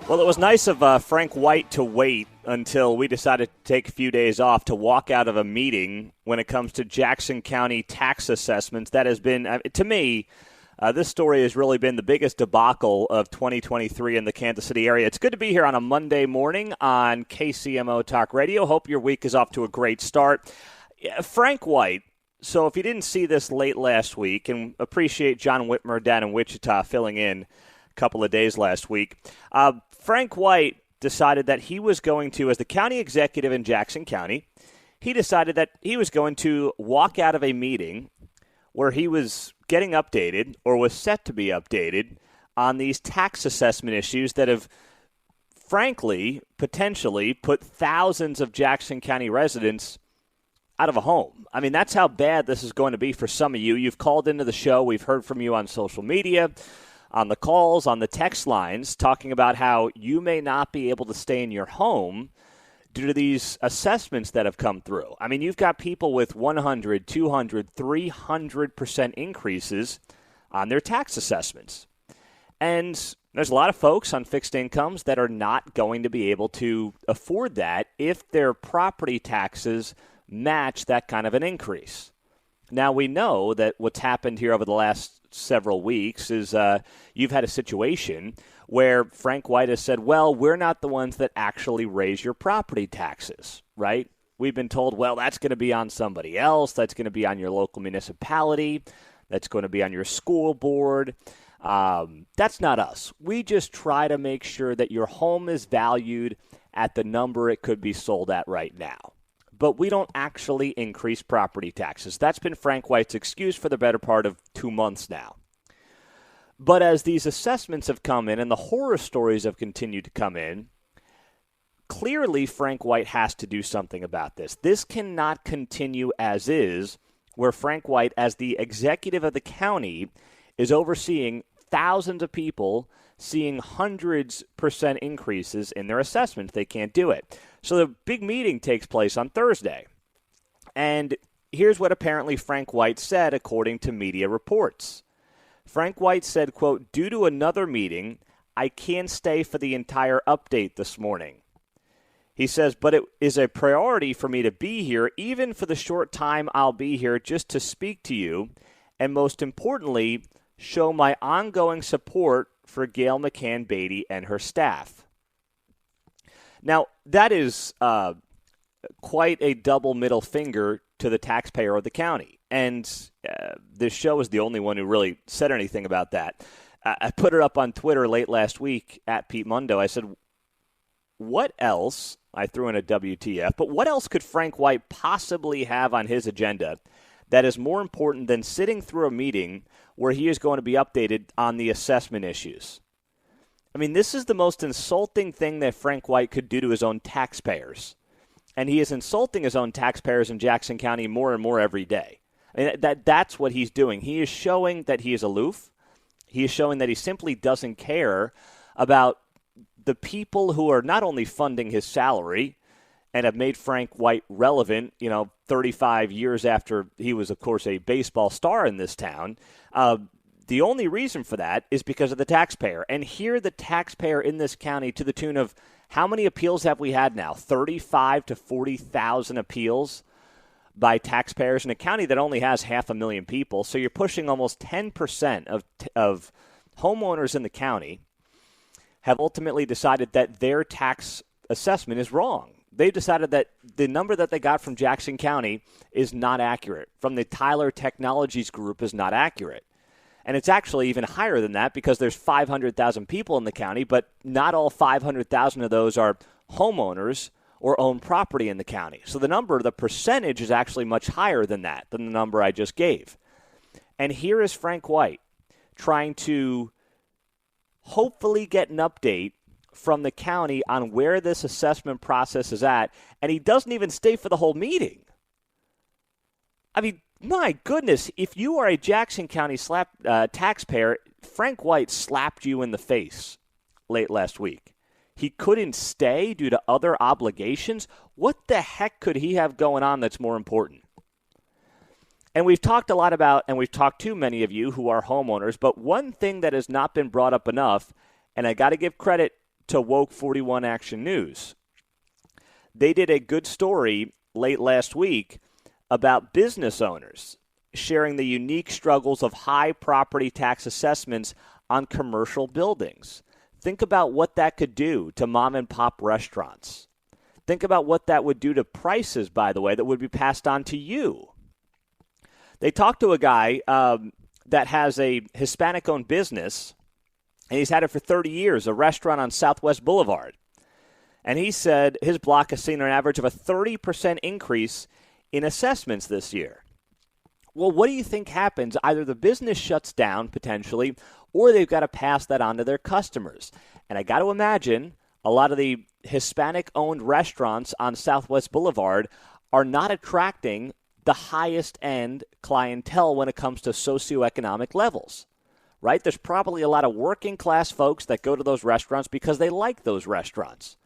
Well, it was nice of Frank White to wait until we decided to take a few days off to walk out of a meeting when it comes to Jackson County tax assessments. That has been, to me, this story has really been the biggest debacle of 2023 in the Kansas City area. It's good to be here on a Monday morning on KCMO Talk Radio. Hope your week is off to a great start. Frank White, so if you didn't see this late last week, and appreciate John Whitmer down in Wichita filling in a couple of days last week, Frank White decided that he was going to, as the county executive in Jackson County, he decided that he was going to walk out of a meeting where he was getting updated or was set to be updated on these tax assessment issues that have, frankly, potentially put thousands of Jackson County residents out of a home. I mean, that's how bad this is going to be for some of you. You've called into the show. We've heard from you on social media, on the calls, on the text lines, talking about how you may not be able to stay in your home due to these assessments that have come through. I mean, you've got people with 100, 200, 300% increases on their tax assessments. And there's a lot of folks on fixed incomes that are not going to be able to afford that if their property taxes match that kind of an increase. Now, we know that what's happened here over the last several weeks is you've had a situation where Frank White has said, well, we're not the ones that actually raise your property taxes, right? We've been told, well, that's going to be on somebody else. That's going to be on your local municipality. That's going to be on your school board. That's not us. We just try to make sure that your home is valued at the number it could be sold at right now. But we don't actually increase property taxes. That's been Frank White's excuse for the better part of 2 months now. But as these assessments have come in and the horror stories have continued to come in, clearly Frank White has to do something about this. This cannot continue as is, where Frank White, as the executive of the county, is overseeing thousands of people seeing hundreds% increases in their assessments. They can't do it. So the big meeting takes place on Thursday. And here's what apparently Frank White said, according to media reports. Frank White said, quote, due to another meeting, I can't stay for the entire update this morning. He says, but it is a priority for me to be here, even for the short time I'll be here, just to speak to you, and most importantly, show my ongoing support for Gail McCann Beatty and her staff. Now, that is quite a double middle finger to the taxpayer of the county. And this show is the only one who really said anything about that. I put it up on Twitter late last week at Pete Mundo. I said, what else, I threw in a WTF, but what else could Frank White possibly have on his agenda that is more important than sitting through a meeting where he is going to be updated on the assessment issues? I mean, this is the most insulting thing that Frank White could do to his own taxpayers. And he is insulting his own taxpayers in Jackson County more and more every day. I mean, that's what he's doing. He is showing that he is aloof. He is showing that he simply doesn't care about the people who are not only funding his salary and have made Frank White relevant, 35 years after he was, of course, a baseball star in this town. The only reason for that is because of the taxpayer. And here the taxpayer in this county, to the tune of how many appeals have we had now? 35 to 40,000 appeals by taxpayers in a county that only has 500,000 people. So you're pushing almost 10% of homeowners in the county have ultimately decided that their tax assessment is wrong. They've decided that the number that they got from Jackson County is not accurate, from the Tyler Technologies Group is not accurate. And it's actually even higher than that because there's 500,000 people in the county, but not all 500,000 of those are homeowners or own property in the county. So the percentage is actually much higher than that, than the number I just gave. And here is Frank White trying to hopefully get an update from the county on where this assessment process is at, and he doesn't even stay for the whole meeting. I mean, my goodness, if you are a Jackson County taxpayer, Frank White slapped you in the face late last week. He couldn't stay due to other obligations. What the heck could he have going on that's more important? And we've talked a lot about, and we've talked to many of you who are homeowners, but one thing that has not been brought up enough, and I got to give credit to Woke 41 Action News. They did a good story late last week about business owners sharing the unique struggles of high property tax assessments on commercial buildings. Think about what that could do to mom and pop restaurants. Think about what that would do to prices, by the way, that would be passed on to you. They talked to a guy that has a Hispanic-owned business, and he's had it for 30 years, a restaurant on Southwest Boulevard. And he said his block has seen an average of a 30% increase in assessments this year. Well, what do you think happens? Either the business shuts down, potentially, or they've got to pass that on to their customers. And I got to imagine a lot of the Hispanic-owned restaurants on Southwest Boulevard are not attracting the highest-end clientele when it comes to socioeconomic levels, right? There's probably a lot of working-class folks that go to those restaurants because they like those restaurants.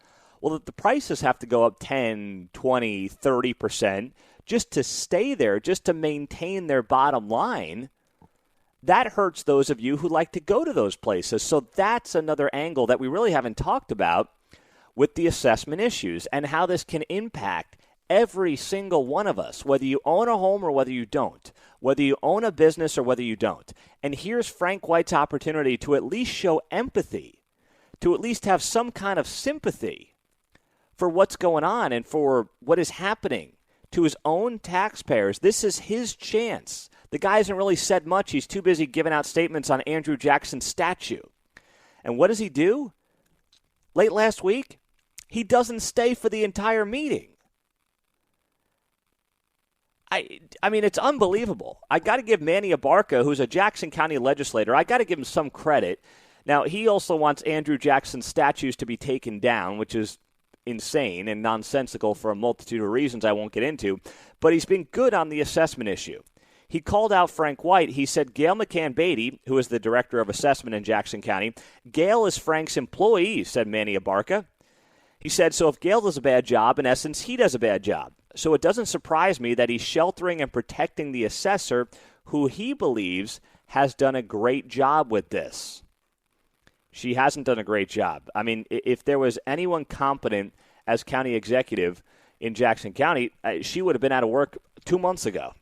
Well, if the prices have to go up 10, 20, 30% just to stay there, just to maintain their bottom line, that hurts those of you who like to go to those places. So that's another angle that we really haven't talked about with the assessment issues and how this can impact every single one of us, whether you own a home or whether you don't, whether you own a business or whether you don't. And here's Frank White's opportunity to at least show empathy, to at least have some kind of sympathy for what's going on and for what is happening to his own taxpayers. This is his chance. The guy hasn't really said much. He's too busy giving out statements on Andrew Jackson's statue. And what does he do? Late last week, he doesn't stay for the entire meeting. I mean, it's unbelievable. I got to give Manny Abarca, who's a Jackson County legislator, I got to give him some credit. Now, he also wants Andrew Jackson's statues to be taken down, which is insane and nonsensical for a multitude of reasons I won't get into. But he's been good on the assessment issue. He called out Frank White. He said Gail McCann-Beatty, who is the director of assessment in Jackson County, Gail is Frank's employee, said Manny Abarca. He said, so if Gail does a bad job, in essence, he does a bad job. So it doesn't surprise me that he's sheltering and protecting the assessor, who he believes has done a great job with this. She hasn't done a great job. I mean, if there was anyone competent as county executive in Jackson County, she would have been out of work 2 months ago.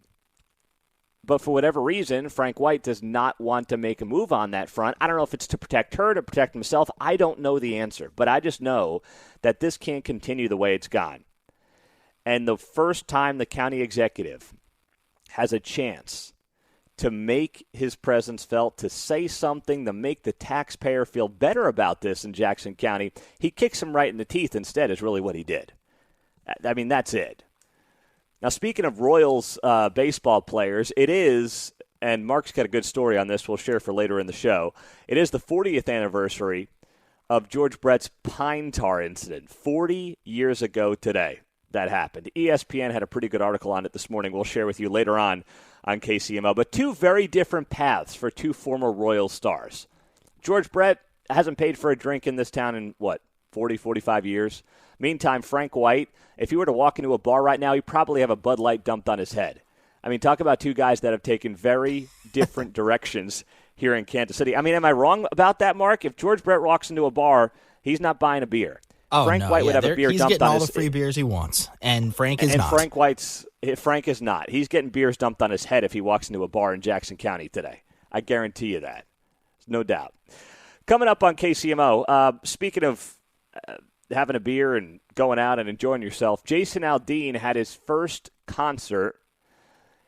But for whatever reason, Frank White does not want to make a move on that front. I don't know if it's to protect her, to protect himself. I don't know the answer. But I just know that this can't continue the way it's gone. And the first time the county executive has a chance to make his presence felt, to say something, to make the taxpayer feel better about this in Jackson County, he kicks him right in the teeth instead is really what he did. I mean, that's it. Now, speaking of Royals baseball players, it is, and Mark's got a good story on this we'll share for later in the show, it is the 40th anniversary of George Brett's pine tar incident. 40 years ago today that happened. ESPN had a pretty good article on it this morning we'll share with you later on KCMO. But two very different paths for two former Royal stars. George Brett hasn't paid for a drink in this town in, 40, 45 years? Meantime, Frank White, if he were to walk into a bar right now, he'd probably have a Bud Light dumped on his head. I mean, talk about two guys that have taken very different directions here in Kansas City. I mean, am I wrong about that, Mark? If George Brett walks into a bar, he's not buying a beer. Oh, Frank no, White would have a beer dumped on his head. He's getting all the free beers he wants, and Frank is not. Frank is not. He's getting beers dumped on his head if he walks into a bar in Jackson County today. I guarantee you that. No doubt. Coming up on KCMO, speaking of having a beer and going out and enjoying yourself, Jason Aldean had his first concert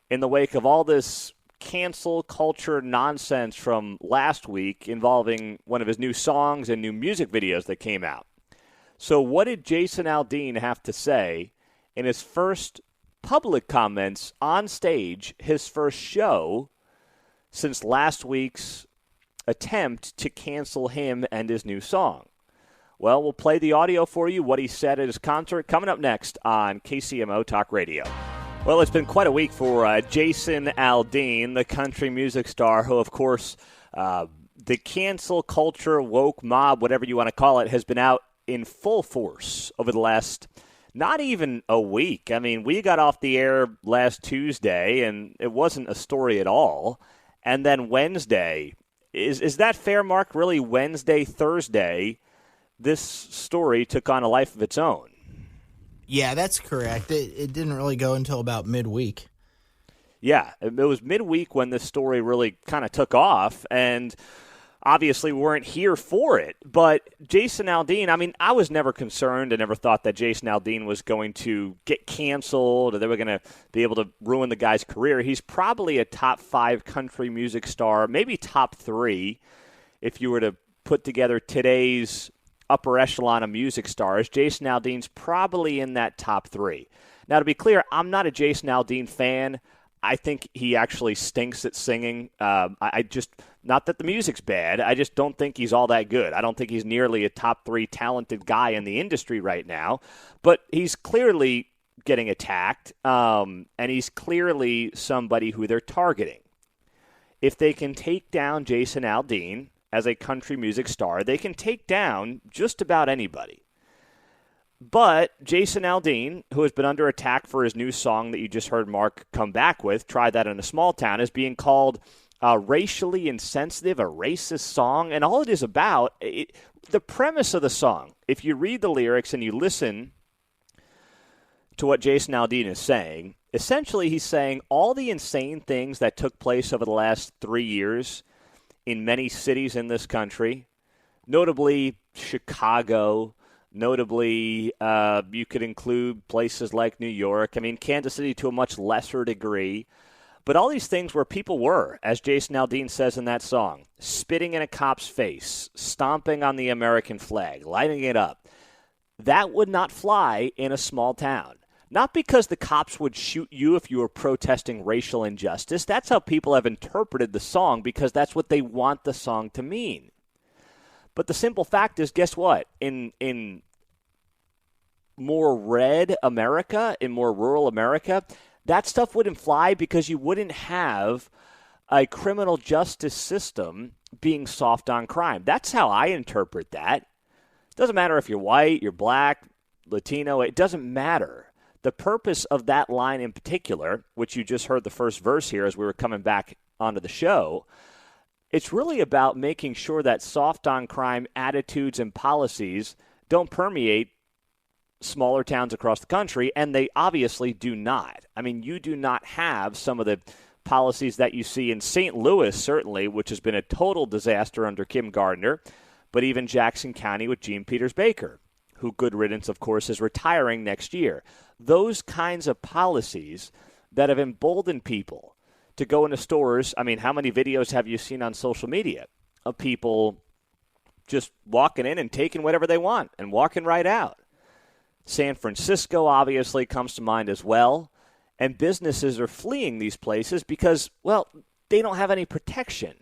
in the wake of all this cancel culture nonsense from last week involving one of his new songs and new music videos that came out. So what did Jason Aldean have to say in his first public comments on stage, his first show since last week's attempt to cancel him and his new song? Well, we'll play the audio for you, what he said at his concert, coming up next on KCMO Talk Radio. Well, it's been quite a week for Jason Aldean, the country music star, who, of course, the cancel culture, woke mob, whatever you want to call it, has been out in full force over the last not even a week. I mean, we got off the air last Tuesday, and it wasn't a story at all. And then Wednesday, is that fair, Mark? Really, Wednesday, Thursday, this story took on a life of its own. Yeah, that's correct. It didn't really go until about midweek. Yeah, it was midweek when this story really kind of took off, and obviously we weren't here for it. But Jason Aldean, I mean, I was never concerned and never thought that Jason Aldean was going to get canceled or they were going to be able to ruin the guy's career. He's probably a top 5 country music star, maybe top 3 if you were to put together today's upper echelon of music stars. Jason Aldean's probably in that top 3. Now, to be clear, I'm not a Jason Aldean fan. I think he actually stinks at singing. I just, not that the music's bad, I just don't think he's all that good. I don't think he's nearly a top 3 talented guy in the industry right now. But he's clearly getting attacked, and he's clearly somebody who they're targeting. If they can take down Jason Aldean as a country music star, they can take down just about anybody. But Jason Aldean, who has been under attack for his new song that you just heard Mark come back with, Try That in a Small Town, is being called racially insensitive, a racist song. And all it is about, the premise of the song, if you read the lyrics and you listen to what Jason Aldean is saying, essentially he's saying all the insane things that took place over the last 3 years in many cities in this country, notably Chicago, notably you could include places like New York, I mean Kansas City to a much lesser degree, but all these things where people were, as Jason Aldean says in that song, spitting in a cop's face, stomping on the American flag, lighting it up, that would not fly in a small town. Not because the cops would shoot you if you were protesting racial injustice. That's how people have interpreted the song because that's what they want the song to mean. But the simple fact is, guess what? In more red America, in more rural America, that stuff wouldn't fly because you wouldn't have a criminal justice system being soft on crime. That's how I interpret that. It doesn't matter if you're white, you're black, Latino, it doesn't matter. The purpose of that line in particular, which you just heard the first verse here as we were coming back onto the show, it's really about making sure that soft on crime attitudes and policies don't permeate smaller towns across the country, and they obviously do not. I mean, you do not have some of the policies that you see in St. Louis, certainly, which has been a total disaster under Kim Gardner, but even Jackson County with Gene Peters Baker, who, good riddance, of course, is retiring next year. Those kinds of policies that have emboldened people to go into stores. I mean, how many videos have you seen on social media of people just walking in and taking whatever they want and walking right out? San Francisco obviously comes to mind as well. And businesses are fleeing these places because, well, they don't have any protection.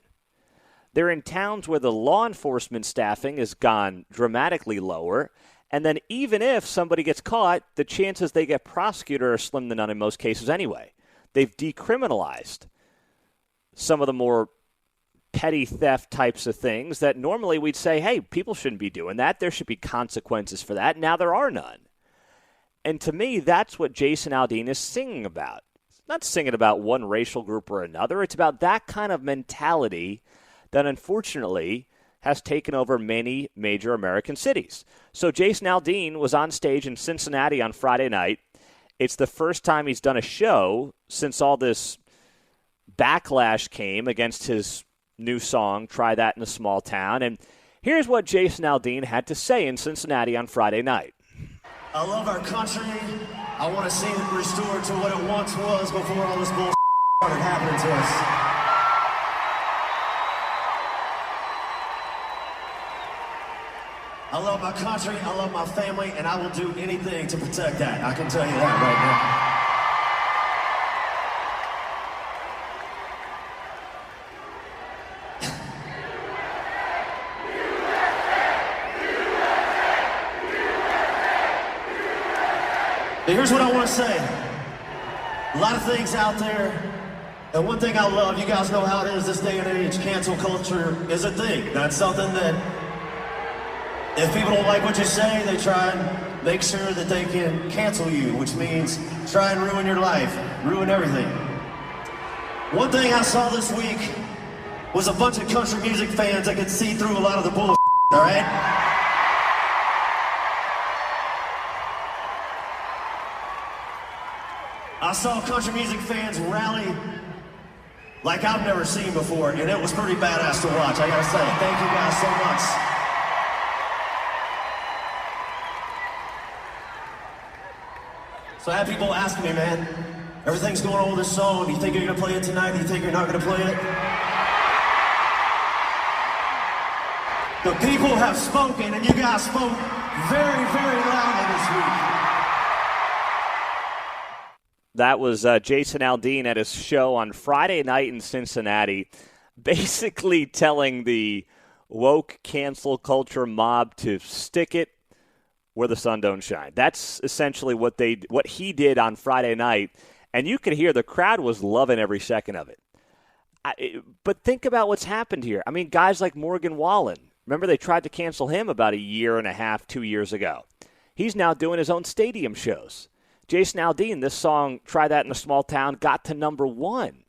They're in towns where the law enforcement staffing has gone dramatically lower. And then even if somebody gets caught, the chances they get prosecuted are slim to none in most cases anyway. They've decriminalized some of the more petty theft types of things that normally we'd say, hey, people shouldn't be doing that. There should be consequences for that. Now there are none. And to me, that's what Jason Aldean is singing about. It's not singing about one racial group or another. It's about that kind of mentality that unfortunately has taken over many major American cities. So Jason Aldean was on stage in Cincinnati on Friday night. It's the first time he's done a show since all this backlash came against his new song, Try That in a Small Town. And here's what Jason Aldean had to say in Cincinnati on Friday night. I love our country. I want to see it restored to what it once was before all this bullshit started happening to us. I love my country, I love my family, and I will do anything to protect that. I can tell you that right now. But here's what I want to say. A lot of things out there, and one thing I love, you guys know how it is this day and age, cancel culture is a thing. That's something that if people don't like what you say, they try and make sure that they can cancel you, which means try and ruin your life, ruin everything. One thing I saw this week was a bunch of country music fans that could see through a lot of the bullshit, all right? I saw country music fans rally like I've never seen before, and it was pretty badass to watch, I gotta say. Thank you guys so much. So I had people asking me, man, everything's going on with this song. Do you think you're gonna play it tonight? Do you think you're not gonna play it? The people have spoken, and you guys spoke very, very loudly this week. That was Jason Aldean at his show on Friday night in Cincinnati, basically telling the woke cancel culture mob to stick it where the sun don't shine. That's essentially what he did on Friday night, and you could hear the crowd was loving every second of it. But think about what's happened here. I mean, guys like Morgan Wallen, remember they tried to cancel him about a year and a half, 2 years ago. He's now doing his own stadium shows. Jason Aldean, this song, Try That in a Small Town, got to number 1.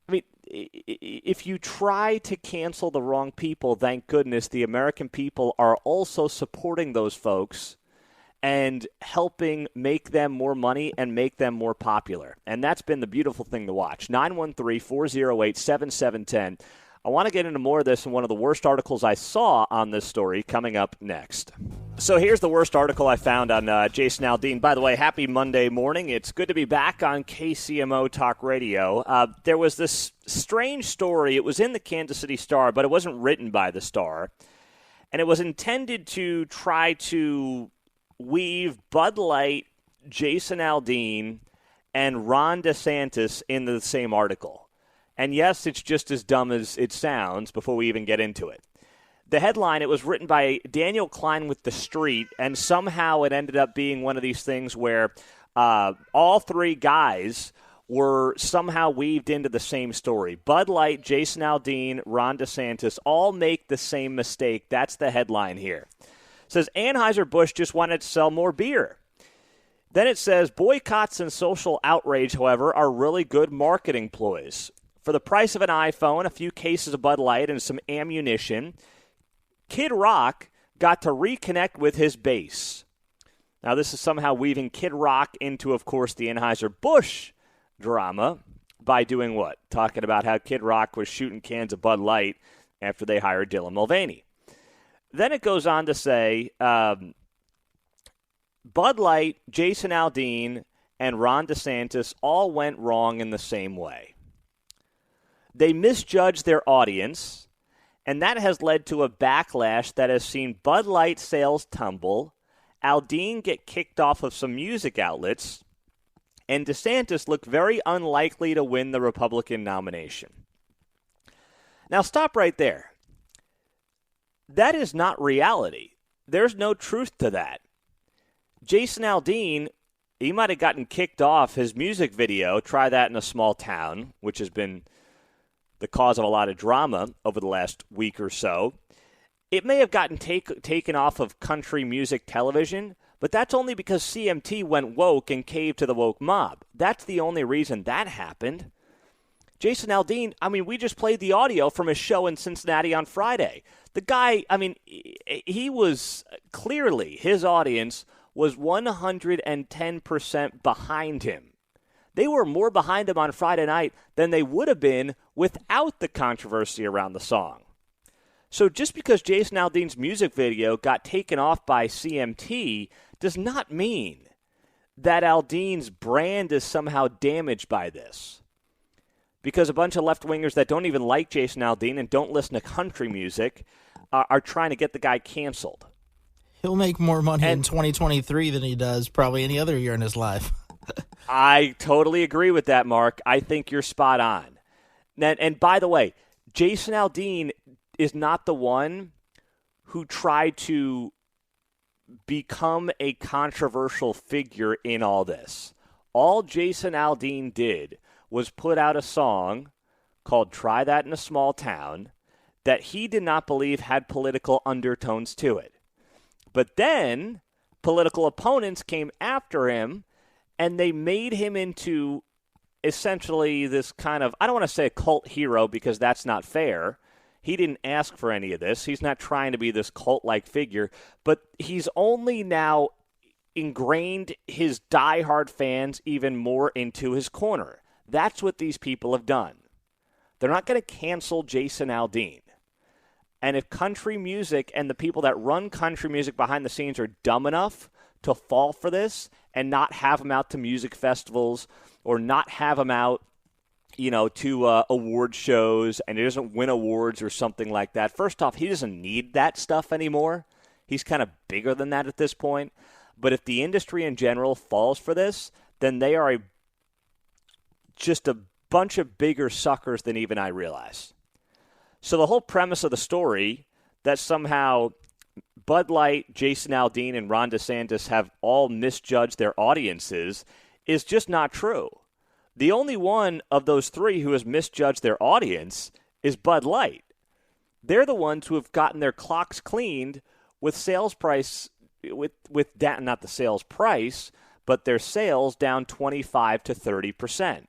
I mean, if you try to cancel the wrong people, thank goodness the American people are also supporting those folks and helping make them more money and make them more popular. And that's been the beautiful thing to watch. 913-408-7710. I want to get into more of this in one of the worst articles I saw on this story coming up next. So here's the worst article I found on Jason Aldean. By the way, happy Monday morning. It's good to be back on KCMO Talk Radio. There was this strange story. It was in the Kansas City Star, but it wasn't written by the Star. And it was intended to try to weave Bud Light, Jason Aldean, and Ron DeSantis in the same article. And yes, it's just as dumb as it sounds before we even get into it. The headline, it was written by Daniel Klein with The Street, and somehow it ended up being one of these things where all three guys were somehow weaved into the same story. Bud Light, Jason Aldean, Ron DeSantis all make the same mistake. That's the headline here. It says Anheuser-Busch just wanted to sell more beer. Then it says boycotts and social outrage, however, are really good marketing ploys. For the price of an iPhone, a few cases of Bud Light, and some ammunition, Kid Rock got to reconnect with his base. Now, this is somehow weaving Kid Rock into, of course, the Anheuser-Busch drama by doing what? Talking about how Kid Rock was shooting cans of Bud Light after they hired Dylan Mulvaney. Then it goes on to say Bud Light, Jason Aldean, and Ron DeSantis all went wrong in the same way. They misjudged their audience, and that has led to a backlash that has seen Bud Light sales tumble, Aldean get kicked off of some music outlets, and DeSantis look very unlikely to win the Republican nomination. Now, stop right there. That is not reality. There's no truth to that. Jason Aldean, he might have gotten kicked off his music video, Try That in a Small Town, which has been the cause of a lot of drama over the last week or so. It may have gotten taken off of country music television, but that's only because CMT went woke and caved to the woke mob. That's the only reason that happened. Jason Aldean, I mean, we just played the audio from his show in Cincinnati on Friday. The guy, I mean, he was clearly, his audience was 110% behind him. They were more behind him on Friday night than they would have been without the controversy around the song. So just because Jason Aldean's music video got taken off by CMT does not mean that Aldean's brand is somehow damaged by this. Because a bunch of left-wingers that don't even like Jason Aldean and don't listen to country music are trying to get the guy canceled. He'll make more money in 2023 than he does probably any other year in his life. I totally agree with that, Mark. I think you're spot on. And by the way, Jason Aldean is not the one who tried to become a controversial figure in all this. All Jason Aldean did was put out a song called Try That in a Small Town that he did not believe had political undertones to it. But then political opponents came after him, and they made him into essentially this kind of, I don't want to say a cult hero because that's not fair. He didn't ask for any of this. He's not trying to be this cult-like figure. But he's only now ingrained his diehard fans even more into his corner. That's what these people have done. They're not going to cancel Jason Aldean. And if country music and the people that run country music behind the scenes are dumb enough to fall for this and not have him out to music festivals or not have him out, to award shows, and he doesn't win awards or something like that. First off, he doesn't need that stuff anymore. He's kind of bigger than that at this point. But if the industry in general falls for this, then they are just a bunch of bigger suckers than even I realize. So the whole premise of the story that somehow Bud Light, Jason Aldean, and Ron DeSantis have all misjudged their audiences is just not true. The only one of those three who has misjudged their audience is Bud Light. They're the ones who have gotten their clocks cleaned with sales price, with that, not the sales price, but their sales down 25 to 30%.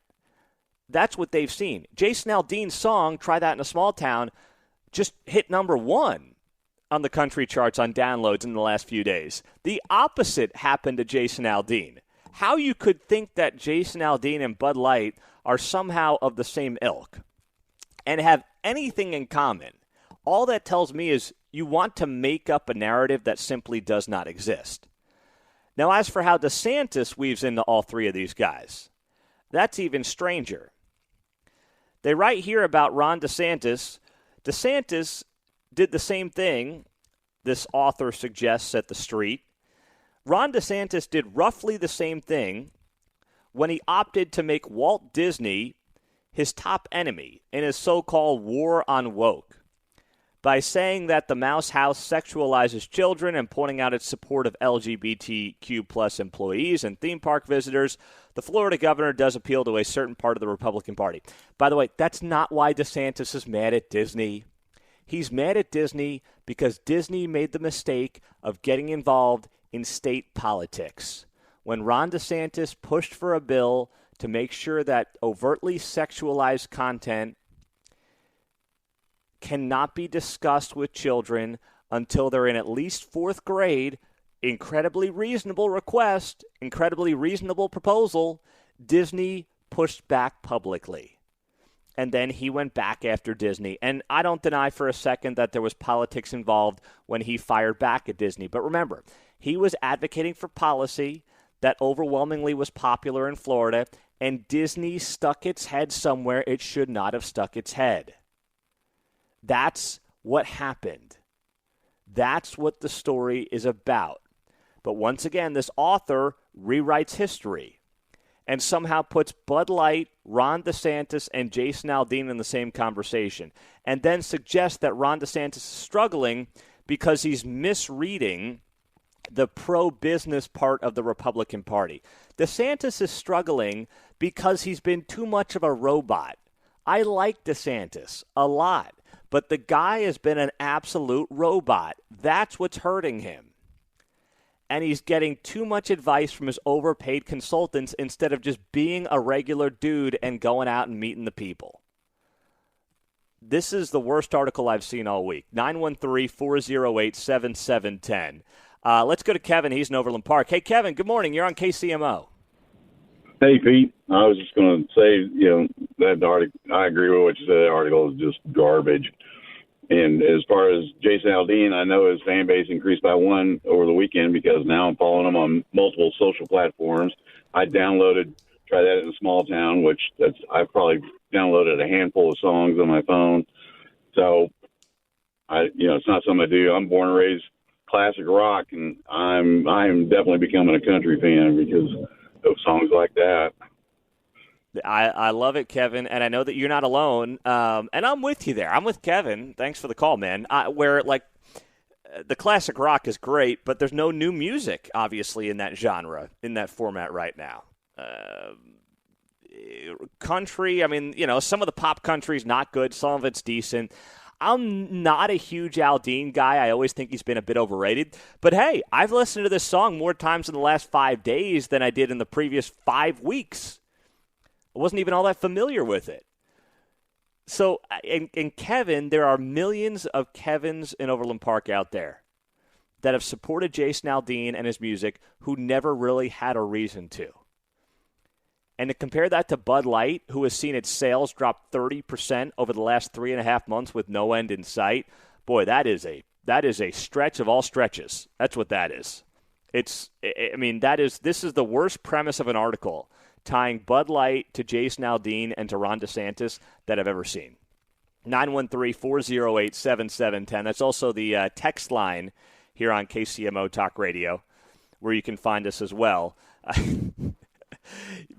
That's what they've seen. Jason Aldean's song, Try That in a Small Town, just hit number 1 on the country charts on downloads in the last few days. The opposite happened to Jason Aldean. How you could think that Jason Aldean and Bud Light are somehow of the same ilk and have anything in common, all that tells me is you want to make up a narrative that simply does not exist. Now, as for how DeSantis weaves into all three of these guys, that's even stranger. They write here about Ron DeSantis. DeSantis did the same thing, this author suggests at the Street. Ron DeSantis did roughly the same thing when he opted to make Walt Disney his top enemy in his so-called war on woke by saying that the Mouse House sexualizes children and pointing out its support of LGBTQ plus employees and theme park visitors. The Florida governor does appeal to a certain part of the Republican Party. By the way, that's not why DeSantis is mad at Disney. He's mad at Disney because Disney made the mistake of getting involved in state politics. When Ron DeSantis pushed for a bill to make sure that overtly sexualized content cannot be discussed with children until they're in at least 4th grade, incredibly reasonable request, incredibly reasonable proposal, Disney pushed back publicly. And then he went back after Disney. And I don't deny for a second that there was politics involved when he fired back at Disney. But remember, he was advocating for policy that overwhelmingly was popular in Florida, and Disney stuck its head somewhere it should not have stuck its head. That's what happened. That's what the story is about. But once again, this author rewrites history and somehow puts Bud Light, Ron DeSantis, and Jason Aldean in the same conversation, and then suggests that Ron DeSantis is struggling because he's misreading the pro-business part of the Republican Party. DeSantis is struggling because he's been too much of a robot. I like DeSantis a lot, but the guy has been an absolute robot. That's what's hurting him. And he's getting too much advice from his overpaid consultants instead of just being a regular dude and going out and meeting the people. This is the worst article I've seen all week. 913-408-7710. Let's go to Kevin. He's in Overland Park. Hey, Kevin, good morning. You're on KCMO. Hey, Pete. I was just going to say, that article, I agree with what you said. That article is just garbage. And as far as Jason Aldean, I know his fan base increased by 1 over the weekend because now I'm following him on multiple social platforms. I downloaded Try That in a Small Town, I've probably downloaded a handful of songs on my phone. So, it's not something I do. I'm born and raised classic rock, and I'm definitely becoming a country fan because of songs like that. I love it, Kevin, and I know that you're not alone. And I'm with you there. I'm with Kevin. Thanks for the call, man. The classic rock is great, but there's no new music, obviously, in that genre, in that format right now. Country, some of the pop country is not good. Some of it's decent. I'm not a huge Aldean guy. I always think he's been a bit overrated. But, hey, I've listened to this song more times in the last 5 days than I did in the previous 5 weeks. I wasn't even all that familiar with it. So, and Kevin, there are millions of Kevins in Overland Park out there. that have supported Jason Aldean and his music who never really had a reason to. And to compare that to Bud Light, who has seen its sales drop 30% over the last 3.5 months with no end in sight, boy, that is a stretch of all stretches. That's what that is. This is the worst premise of an article tying Bud Light to Jason Aldean and to Ron DeSantis that I've ever seen. 913-408-7710. That's also the text line here on KCMO Talk Radio, where you can find us as well.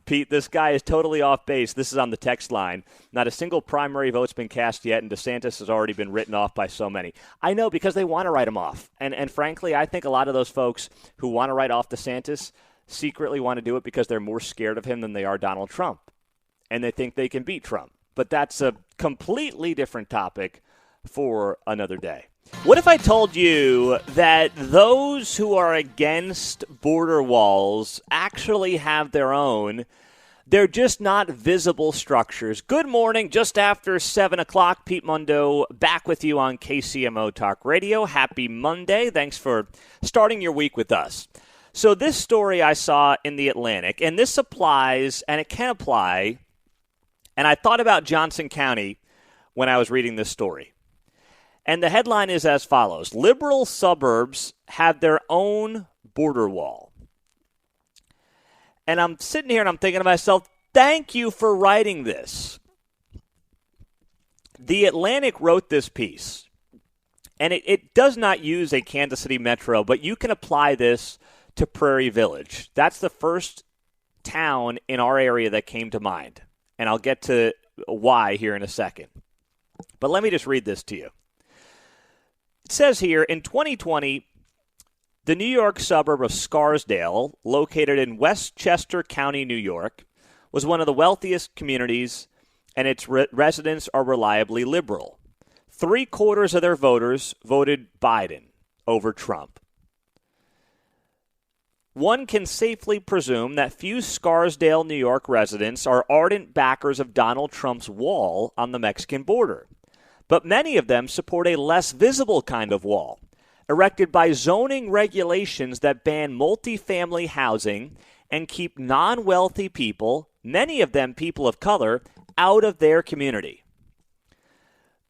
Pete, this guy is totally off base. This is on the text line. Not a single primary vote's been cast yet, and DeSantis has already been written off by so many. I know, because they want to write him off. And frankly, I think a lot of those folks who want to write off DeSantis secretly want to do it because they're more scared of him than they are Donald Trump. And they think they can beat Trump. But that's a completely different topic for another day. What if I told you that those who are against border walls actually have their own? They're just not visible structures. Good morning, just after 7 o'clock. Pete Mundo back with you on KCMO Talk Radio. Happy Monday. Thanks for starting your week with us. So this story I saw in the Atlantic, and this applies, and it can apply, and I thought about Johnson County when I was reading this story. And the headline is as follows: liberal suburbs have their own border wall. And I'm sitting here and I'm thinking to myself, thank you for writing this. The Atlantic wrote this piece, and it does not use a Kansas City metro, but you can apply this to Prairie Village. That's the first town in our area that came to mind. And I'll get to why here in a second. But let me just read this to you. It says here, in 2020, the New York suburb of Scarsdale, located in Westchester County, New York, was one of the wealthiest communities, and its residents are reliably liberal. 3/4 of their voters voted Biden over Trump. One can safely presume that few Scarsdale, New York residents are ardent backers of Donald Trump's wall on the Mexican border. But many of them support a less visible kind of wall, erected by zoning regulations that ban multifamily housing and keep non-wealthy people, many of them people of color, out of their community.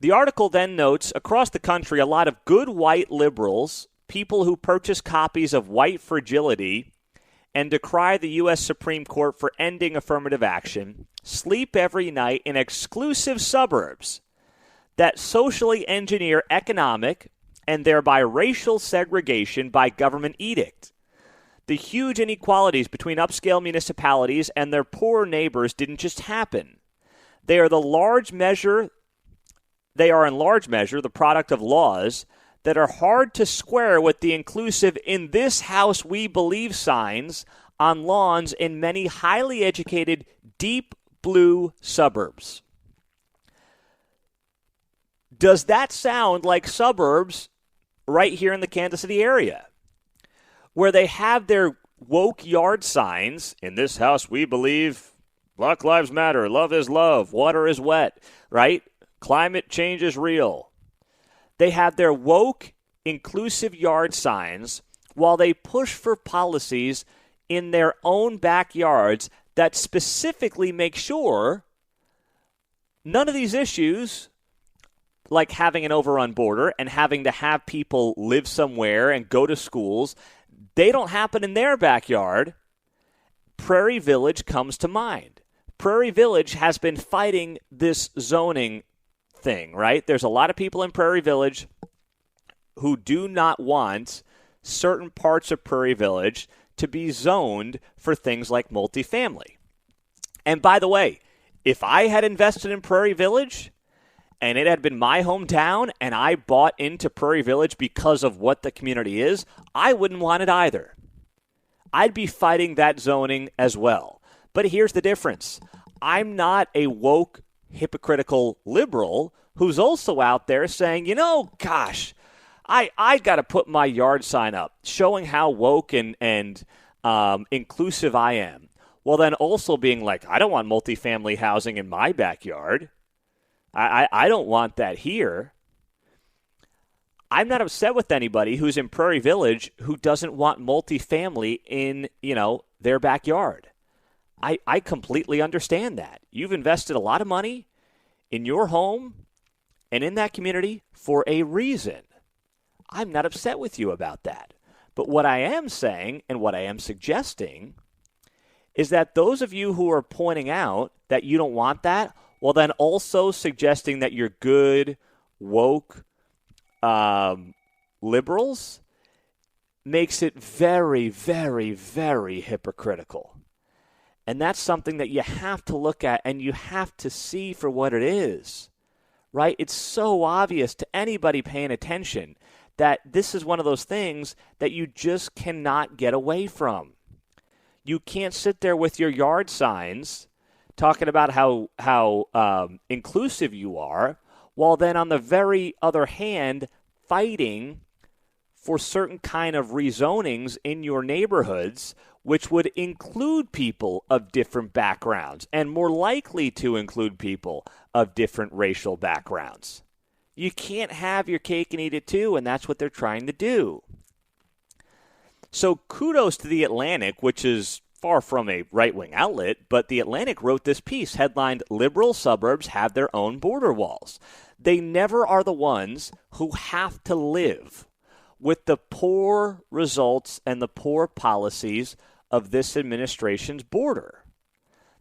The article then notes across the country a lot of good white liberals, people who purchase copies of White Fragility and decry the U.S. Supreme Court for ending affirmative action, sleep every night in exclusive suburbs that socially engineer economic and thereby racial segregation by government edict. The huge inequalities between upscale municipalities and their poorer neighbors didn't just happen. They are in large measure the product of laws that are hard to square with the inclusive "in this house we believe" signs on lawns in many highly educated, deep blue suburbs. Does that sound like suburbs right here in the Kansas City area, where they have their woke yard signs, "in this house we believe Black Lives Matter, love is love, water is wet," right? Climate change is real. They have their woke, inclusive yard signs while they push for policies in their own backyards that specifically make sure none of these issues, like having an overrun border and having to have people live somewhere and go to schools, they don't happen in their backyard. Prairie Village comes to mind. Prairie Village has been fighting this zoning thing, right? There's a lot of people in Prairie Village who do not want certain parts of Prairie Village to be zoned for things like multifamily. And by the way, if I had invested in Prairie Village and it had been my hometown and I bought into Prairie Village because of what the community is, I wouldn't want it either. I'd be fighting that zoning as well. But here's the difference. I'm not a woke, hypocritical liberal who's also out there saying, gosh, I got to put my yard sign up showing how woke and inclusive I am. Well, then also being like, I don't want multifamily housing in my backyard. I don't want that here. I'm not upset with anybody who's in Prairie Village who doesn't want multifamily in, their backyard. I completely understand that. You've invested a lot of money in your home and in that community for a reason. I'm not upset with you about that. But what I am saying and what I am suggesting is that those of you who are pointing out that you don't want that, well, then also suggesting that you're good, woke liberals makes it very, very, very hypocritical. And that's something that you have to look at and you have to see for what it is, right? It's so obvious to anybody paying attention that this is one of those things that you just cannot get away from. You can't sit there with your yard signs talking about how inclusive you are, while then on the very other hand fighting for certain kind of rezonings in your neighborhoods, which would include people of different backgrounds and more likely to include people of different racial backgrounds. You can't have your cake and eat it too, and that's what they're trying to do. So kudos to The Atlantic, which is far from a right-wing outlet, but The Atlantic wrote this piece headlined, "Liberal Suburbs Have Their Own Border Walls." They never are the ones who have to live with the poor results and the poor policies of this administration's border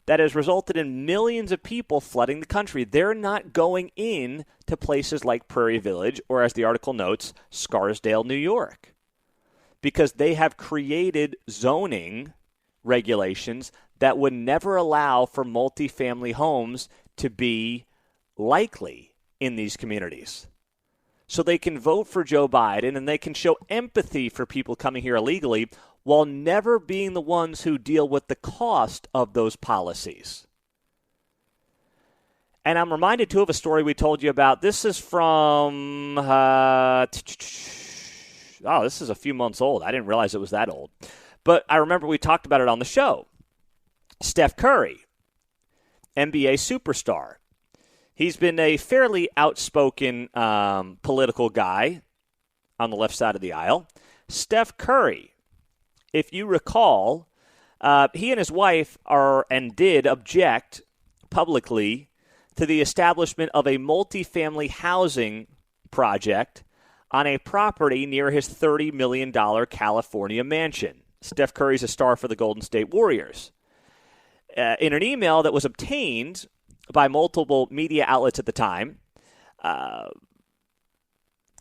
that has resulted in millions of people flooding the country. They're not going in to places like Prairie Village or, as the article notes, Scarsdale, New York, because they have created zoning regulations that would never allow for multifamily homes to be likely in these communities. So they can vote for Joe Biden and they can show empathy for people coming here illegally while never being the ones who deal with the cost of those policies. And I'm reminded, too, of a story we told you about. This is from, this is a few months old. I didn't realize it was that old. But I remember we talked about it on the show. Steph Curry, NBA superstar. He's been a fairly outspoken political guy on the left side of the aisle. Steph Curry, if you recall, he and his wife did object publicly to the establishment of a multifamily housing project on a property near his $30 million California mansion. Steph Curry's a star for the Golden State Warriors. In an email that was obtained by multiple media outlets at the time,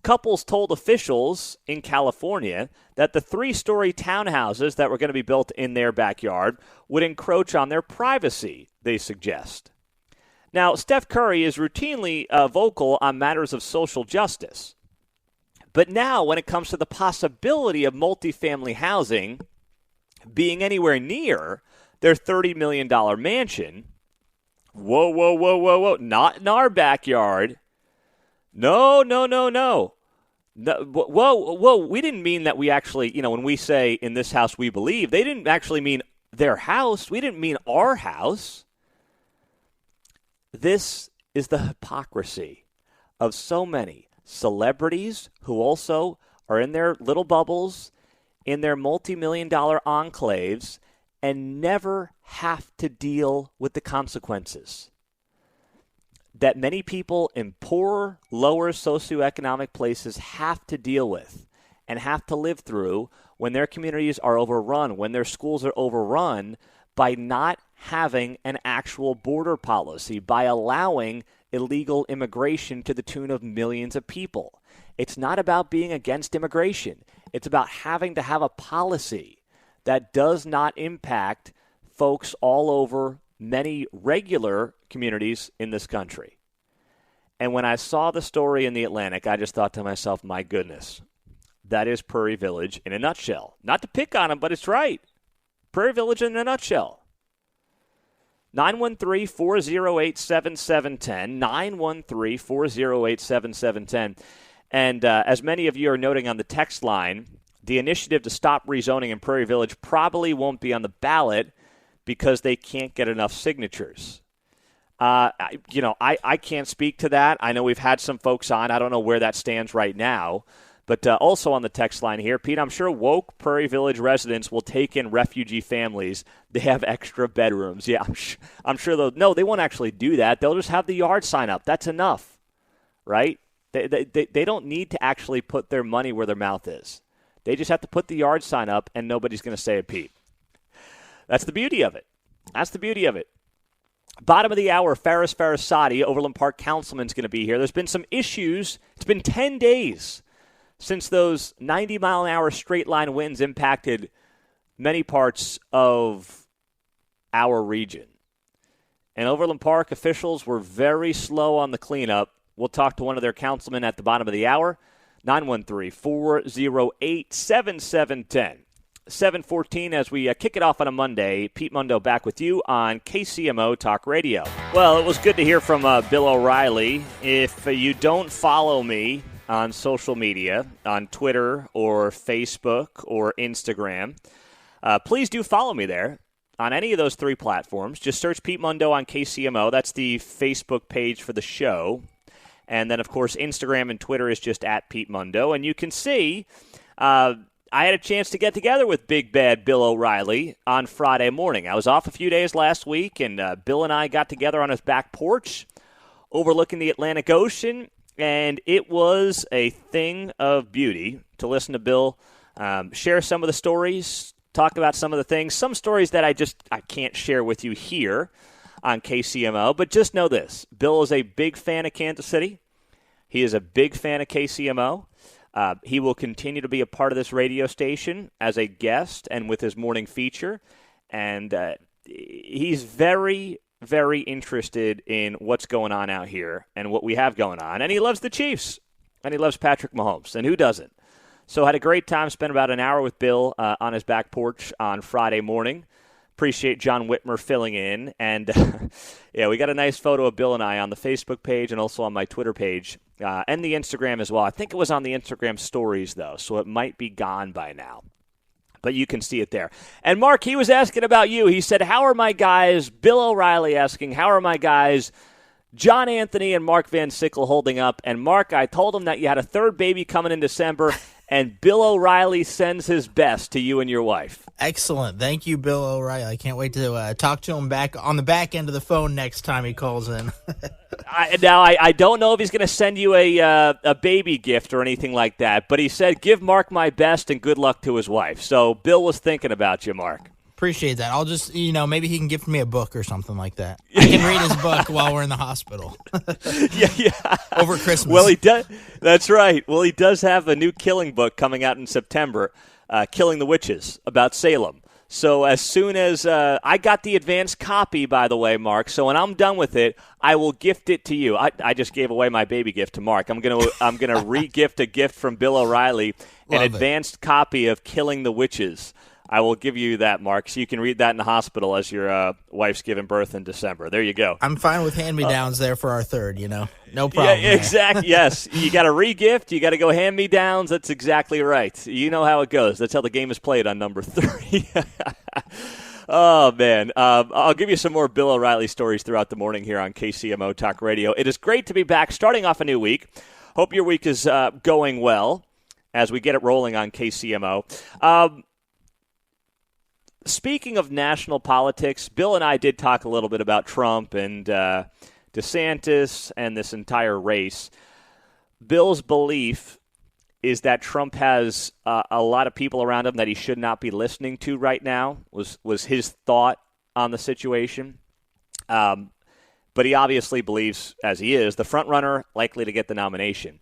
couples told officials in California that the 3-story townhouses that were going to be built in their backyard would encroach on their privacy, they suggest. Now, Steph Curry is routinely vocal on matters of social justice. But now, when it comes to the possibility of multifamily housing being anywhere near their $30 million mansion, whoa, not in our backyard. No. Whoa, we didn't mean that we actually, when we say in this house we believe, they didn't actually mean their house. We didn't mean our house. This is the hypocrisy of so many celebrities who also are in their little bubbles, in their multi-million-dollar enclaves, and never have to deal with the consequences that many people in poorer, lower socioeconomic places have to deal with and have to live through when their communities are overrun, when their schools are overrun, by not having an actual border policy, by allowing illegal immigration to the tune of millions of people. It's not about being against immigration. It's about having to have a policy that does not impact folks all over many regular communities in this country. And when I saw the story in The Atlantic, I just thought to myself, my goodness, that is Prairie Village in a nutshell. Not to pick on them, but it's right. Prairie Village in a nutshell. 913-408-7710, 913-408-7710. And as many of you are noting on the text line, the initiative to stop rezoning in Prairie Village probably won't be on the ballot because they can't get enough signatures. I can't speak to that. I know we've had some folks on. I don't know where that stands right now. But also on the text line here, Pete, I'm sure woke Prairie Village residents will take in refugee families. They have extra bedrooms. Yeah, I'm sure they'll. No, they won't actually do that. They'll just have the yard sign up. That's enough, right? They don't need to actually put their money where their mouth is. They just have to put the yard sign up, and nobody's going to say a peep. That's the beauty of it. Bottom of the hour, Faris Farasati, Overland Park councilman's going to be here. There's been some issues. It's been 10 days since those 90-mile-an-hour straight-line winds impacted many parts of our region. And Overland Park officials were very slow on the cleanup. We'll talk to one of their councilmen at the bottom of the hour, 913-408-7710. 7:14 as we kick it off on a Monday. Pete Mundo back with you on KCMO Talk Radio. Well, it was good to hear from Bill O'Reilly. If you don't follow me on social media, on Twitter or Facebook or Instagram, please do follow me there on any of those three platforms. Just search Pete Mundo on KCMO. That's the Facebook page for the show. And then, of course, Instagram and Twitter is just at Pete Mundo. And you can see I had a chance to get together with Big Bad Bill O'Reilly on Friday morning. I was off a few days last week, and Bill and I got together on his back porch overlooking the Atlantic Ocean, and it was a thing of beauty to listen to Bill share some of the stories, talk about some of the things, some stories that I can't share with you here on KCMO, but just know this. Bill is a big fan of Kansas City. He is a big fan of KCMO. He will continue to be a part of this radio station as a guest and with his morning feature. And he's very, very interested in what's going on out here and what we have going on. And he loves the Chiefs. And he loves Patrick Mahomes. And who doesn't? So had a great time, spent about an hour with Bill on his back porch on Friday morning. Appreciate John Whitmer filling in. And, yeah, we got a nice photo of Bill and I on the Facebook page and also on my Twitter page and the Instagram as well. I think it was on the Instagram stories, though, so it might be gone by now. But you can see it there. And, Mark, he was asking about you. He said, how are my guys, Bill O'Reilly asking, how are my guys, John Anthony and Mark Van Sickle holding up? And, Mark, I told him that you had a third baby coming in December, and Bill O'Reilly sends his best to you and your wife. Excellent. Thank you, Bill O'Reilly. I can't wait to talk to him back on the back end of the phone next time he calls in. I don't know if he's going to send you a baby gift or anything like that, but he said, give Mark my best and good luck to his wife. So Bill was thinking about you, Mark. Appreciate that. I'll just, maybe he can gift me a book or something like that. I can read his book while we're in the hospital. Yeah. Over Christmas. Well, he does. That's right. Well, he does have a new killing book coming out in September, Killing the Witches, about Salem. So as soon as I got the advanced copy, by the way, Mark, so when I'm done with it, I will gift it to you. I just gave away my baby gift to Mark. I'm gonna re-gift a gift from Bill O'Reilly, an advanced copy of Killing the Witches. I will give you that, Mark, so you can read that in the hospital as your wife's giving birth in December. There you go. I'm fine with hand-me-downs there for our third, No problem. Yeah, exactly. Yes. You got to re-gift. You got to go hand-me-downs. That's exactly right. You know how it goes. That's how the game is played on number 3. Oh, man. I'll give you some more Bill O'Reilly stories throughout the morning here on KCMO Talk Radio. It is great to be back, starting off a new week. Hope your week is going well as we get it rolling on KCMO. Speaking of national politics, Bill and I did talk a little bit about Trump and DeSantis and this entire race. Bill's belief is that Trump has a lot of people around him that he should not be listening to right now, was his thought on the situation. But he obviously believes, as he is, the front runner likely to get the nomination.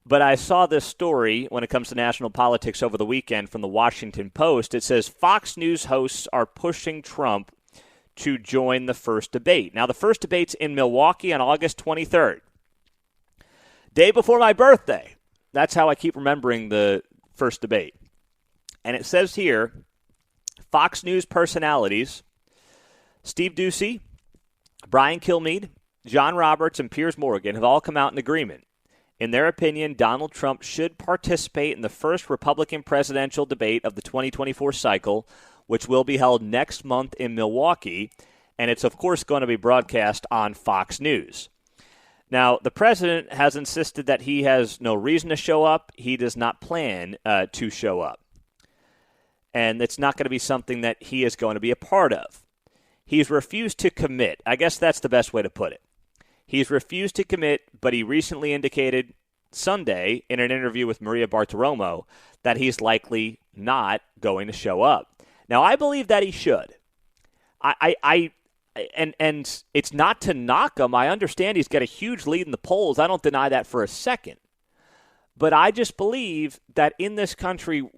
But I saw this story when it comes to national politics over the weekend from the Washington Post. It says Fox News hosts are pushing Trump to join the first debate. Now, the first debate's in Milwaukee on August 23rd. Day before my birthday. That's how I keep remembering the first debate. And it says here, Fox News personalities, Steve Doocy, Brian Kilmeade, John Roberts, and Piers Morgan have all come out in agreement. In their opinion, Donald Trump should participate in the first Republican presidential debate of the 2024 cycle, which will be held next month in Milwaukee, and it's, of course, going to be broadcast on Fox News. Now, the president has insisted that he has no reason to show up. He does not plan to show up. And it's not going to be something that he is going to be a part of. He's refused to commit. I guess that's the best way to put it. He's refused to commit, but he recently indicated Sunday in an interview with Maria Bartiromo that he's likely not going to show up. Now, I believe that he should. And it's not to knock him. I understand he's got a huge lead in the polls. I don't deny that for a second. But I just believe that in this country,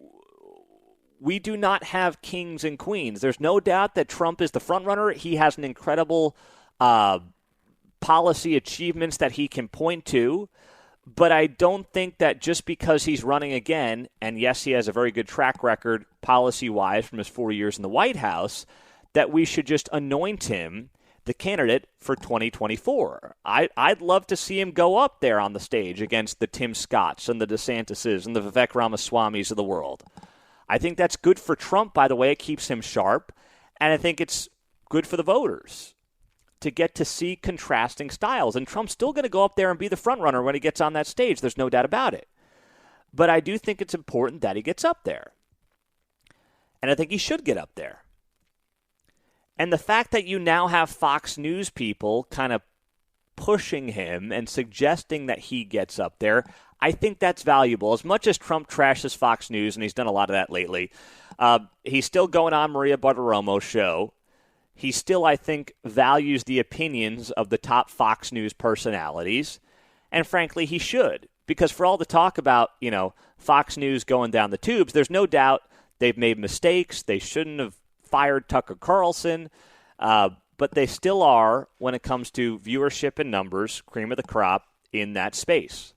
we do not have kings and queens. There's no doubt that Trump is the front runner. He has an incredible policy achievements that he can point to. But I don't think that just because he's running again, and yes, he has a very good track record policy-wise from his 4 years in the White House, that we should just anoint him the candidate for 2024. I'd love to see him go up there on the stage against the Tim Scotts and the DeSantises and the Vivek Ramaswamis of the world. I think that's good for Trump, by the way. It keeps him sharp. And I think it's good for the voters to get to see contrasting styles. And Trump's still going to go up there and be the front runner when he gets on that stage. There's no doubt about it. But I do think it's important that he gets up there. And I think he should get up there. And the fact that you now have Fox News people kind of pushing him and suggesting that he gets up there, I think that's valuable. As much as Trump trashes Fox News, and he's done a lot of that lately, he's still going on Maria Bartiromo's show. He still, I think, values the opinions of the top Fox News personalities. And frankly, he should. Because for all the talk about, Fox News going down the tubes, there's no doubt they've made mistakes. They shouldn't have fired Tucker Carlson. But they still are, when it comes to viewership and numbers, cream of the crop in that space.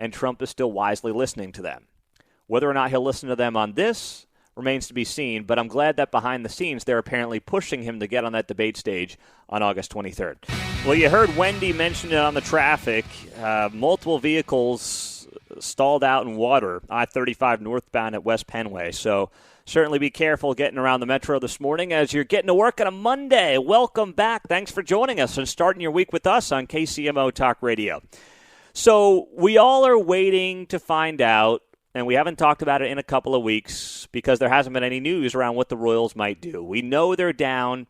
And Trump is still wisely listening to them. Whether or not he'll listen to them on this remains to be seen, but I'm glad that behind the scenes they're apparently pushing him to get on that debate stage on August 23rd. Well, you heard Wendy mention it on the traffic. Multiple vehicles stalled out in water, I-35 northbound at West Penway. So certainly be careful getting around the metro this morning as you're getting to work on a Monday. Welcome back. Thanks for joining us and starting your week with us on KCMO Talk Radio. So we all are waiting to find out, and we haven't talked about it in a couple of weeks because there hasn't been any news around what the Royals might do. We know they're down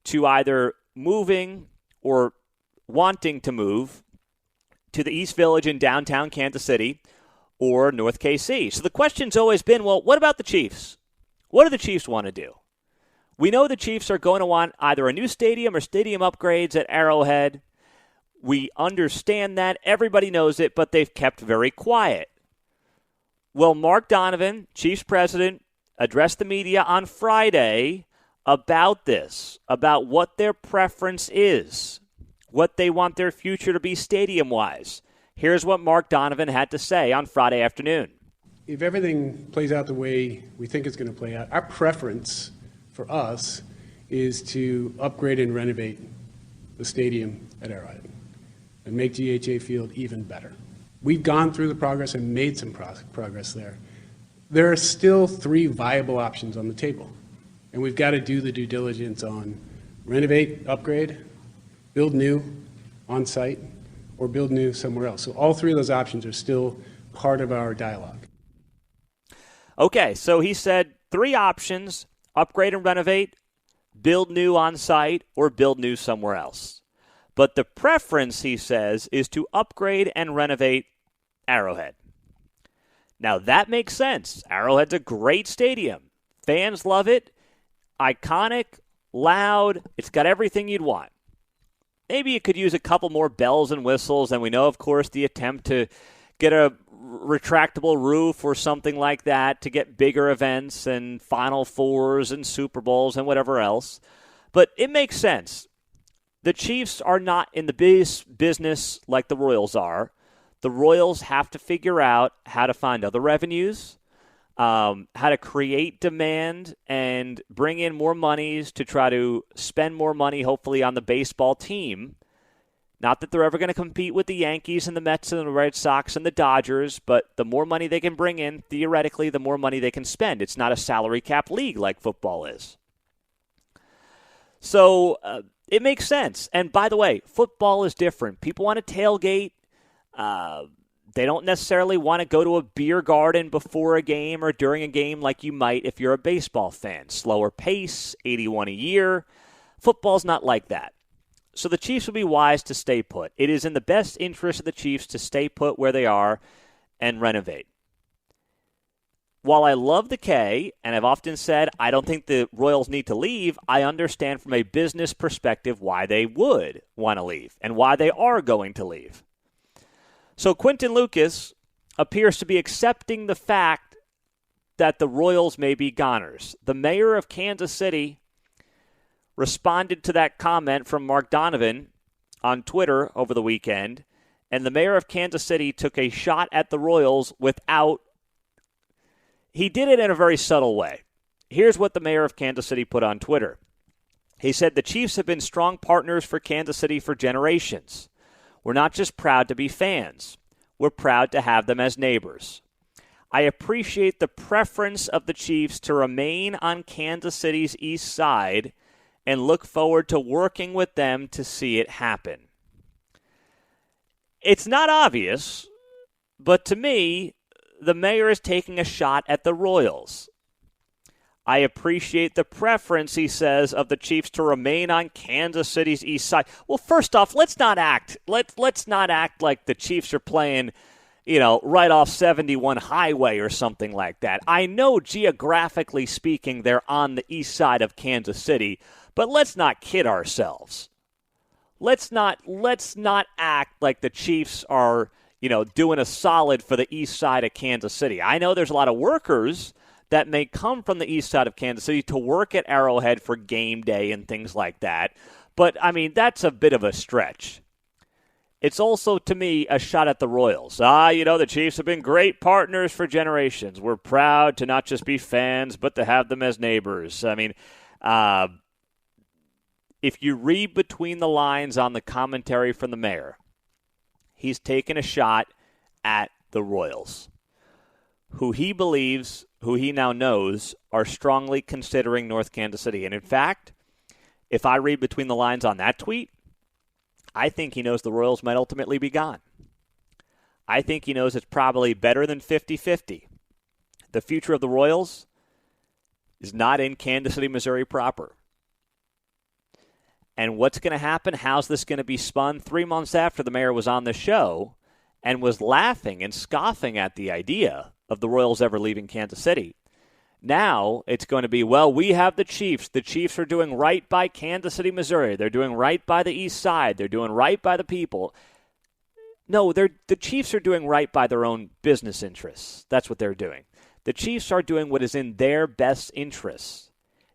to either moving or wanting to move to the East Village in downtown Kansas City or North KC. So the question's always been, well, what about the Chiefs? What do the Chiefs want to do? We know the Chiefs are going to want either a new stadium or stadium upgrades at Arrowhead. We understand that. Everybody knows it, but they've kept very quiet. Well, Mark Donovan, Chiefs president, addressed the media on Friday about this, about what their preference is, what they want their future to be stadium-wise. Here's what Mark Donovan had to say on Friday afternoon. If everything plays out the way we think it's going to play out, our preference for us is to upgrade and renovate the stadium at Arrowhead and make GHA Field even better. We've gone through the progress and made some progress there. There are still 3 viable options on the table, and we've got to do the due diligence on renovate, upgrade, build new on-site, or build new somewhere else. So all 3 of those options are still part of our dialogue. Okay, so he said 3 options: upgrade and renovate, build new on-site, or build new somewhere else. But the preference, he says, is to upgrade and renovate Arrowhead. Now, that makes sense. Arrowhead's a great stadium. Fans love it. Iconic, loud. It's got everything you'd want. Maybe it could use a couple more bells and whistles. And we know, of course, the attempt to get a retractable roof or something like that to get bigger events and Final Fours and Super Bowls and whatever else. But it makes sense. The Chiefs are not in the business like the Royals are. The Royals have to figure out how to find other revenues, how to create demand and bring in more monies to try to spend more money, hopefully, on the baseball team. Not that they're ever going to compete with the Yankees and the Mets and the Red Sox and the Dodgers, but the more money they can bring in, theoretically, the more money they can spend. It's not a salary cap league like football is. So It makes sense. And by the way, football is different. People want to tailgate. They don't necessarily want to go to a beer garden before a game or during a game like you might if you're a baseball fan. Slower pace, 81 a year. Football's not like that. So the Chiefs would be wise to stay put. It is in the best interest of the Chiefs to stay put where they are and renovate. While I love the K, and I've often said I don't think the Royals need to leave, I understand from a business perspective why they would want to leave and why they are going to leave. So Quinton Lucas appears to be accepting the fact that the Royals may be goners. The mayor of Kansas City responded to that comment from Mark Donovan on Twitter over the weekend, and the mayor of Kansas City took a shot at the Royals he did it in a very subtle way. Here's what the mayor of Kansas City put on Twitter. He said, "The Chiefs have been strong partners for Kansas City for generations. We're not just proud to be fans. We're proud to have them as neighbors. I appreciate the preference of the Chiefs to remain on Kansas City's east side and look forward to working with them to see it happen." It's not obvious, but to me, the mayor is taking a shot at the Royals. I appreciate the preference, he says, of the Chiefs to remain on Kansas City's east side. Well, first off, let's not act like the Chiefs are playing, right off 71 Highway or something like that. I know geographically speaking they're on the east side of Kansas City, but let's not kid ourselves. Let's not act like the Chiefs are, doing a solid for the east side of Kansas City. I know there's a lot of workers that may come from the east side of Kansas City to work at Arrowhead for game day and things like that. But, that's a bit of a stretch. It's also, to me, a shot at the Royals. The Chiefs have been great partners for generations. We're proud to not just be fans, but to have them as neighbors. If you read between the lines on the commentary from the mayor, he's taken a shot at the Royals, who he now knows, are strongly considering North Kansas City. And in fact, if I read between the lines on that tweet, I think he knows the Royals might ultimately be gone. I think he knows it's probably better than 50-50. The future of the Royals is not in Kansas City, Missouri proper. And what's going to happen? How's this going to be spun? 3 months after the mayor was on the show and was laughing and scoffing at the idea of the Royals ever leaving Kansas City. Now it's going to be, we have the Chiefs. The Chiefs are doing right by Kansas City, Missouri. They're doing right by the east side. They're doing right by the people. No, the Chiefs are doing right by their own business interests. That's what they're doing. The Chiefs are doing what is in their best interests.